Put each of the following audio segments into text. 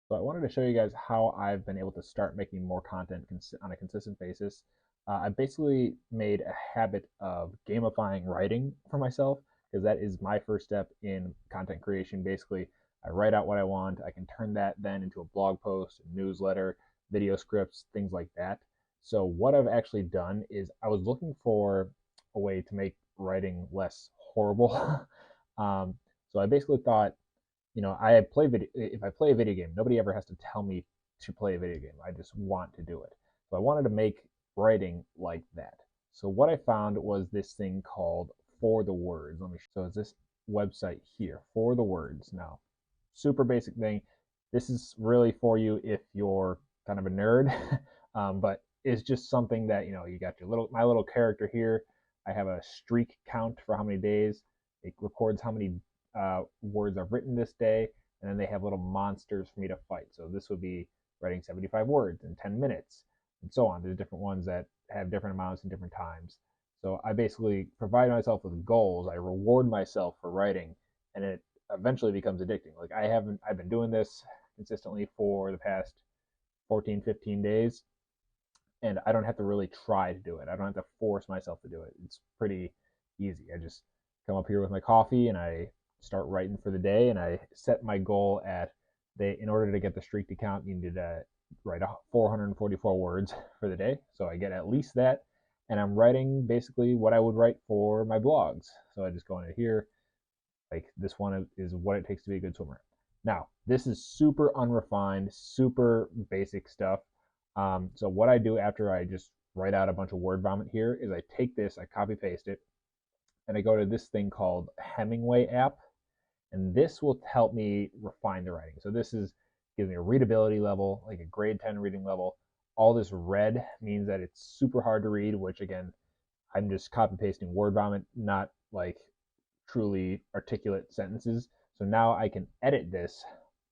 So I wanted to show you guys how I've been able to start making more content on a consistent basis. I basically made a habit of gamifying writing for myself because that is my first step in content creation. Basically, I write out what I want. I can turn that then into a blog post, a newsletter, video scripts, things like that. So what I've actually done is I was looking for a way to make writing less horrible. um, so I basically thought, I play video. If I play a video game, nobody ever has to tell me to play a video game. I just want to do it. So I wanted to make writing like that. So what I found was this thing called For the Words. So it's this website here, For the Words. Now, super basic thing. This is really for you if you're kind of a nerd, but it's just something that you got my little character here. I have a streak count for how many days. It records how many words I've written this day, and then they have little monsters for me to fight. So this would be writing 75 words in 10 minutes, and so on. There's different ones that have different amounts and different times. So I basically provide myself with goals. I reward myself for writing, and it eventually becomes addicting. Like I've been doing this consistently for the past 14, 15 days, and I don't have to really try to do it. I don't have to force myself to do it. It's pretty easy. I just come up here with my coffee and I start writing for the day, and I set my goal at in order to get the streak to count, you need to write 444 words for the day. So I get at least that, and I'm writing basically what I would write for my blogs. So I just go into here, like this one is what it takes to be a good swimmer. Now, this is super unrefined, super basic stuff. So what I do after I just write out a bunch of word vomit here is I take this, I copy paste it, and I go to this thing called Hemingway app, and this will help me refine the writing. So this is gives me a readability level, like a grade 10 reading level. All this red means that it's super hard to read, which again, I'm just copy pasting word vomit, not like truly articulate sentences. So now I can edit this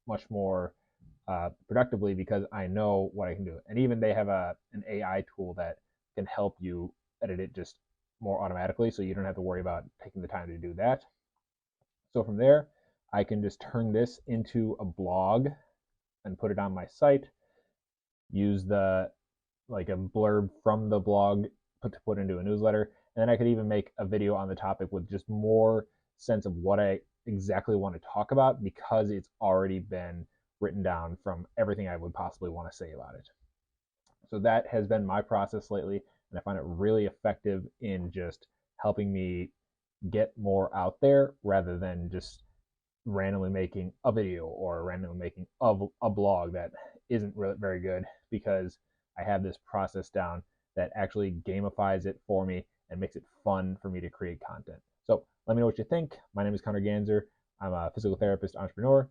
much more productively because I know what I can do. And even they have an AI tool that can help you edit it just more automatically, so you don't have to worry about taking the time to do that. So from there, I can just turn this into a blog and put it on my site, use the like a blurb from the blog to put into a newsletter, and then I could even make a video on the topic with just more sense of what I exactly want to talk about because it's already been written down from everything I would possibly want to say about it. So that has been my process lately, and I find it really effective in just helping me get more out there rather than just randomly making a video or randomly making a blog that isn't really very good, because I have this process down that actually gamifies it for me and makes it fun for me to create content. So let me know what you think. My name is Connor Ganzer. I'm a physical therapist entrepreneur.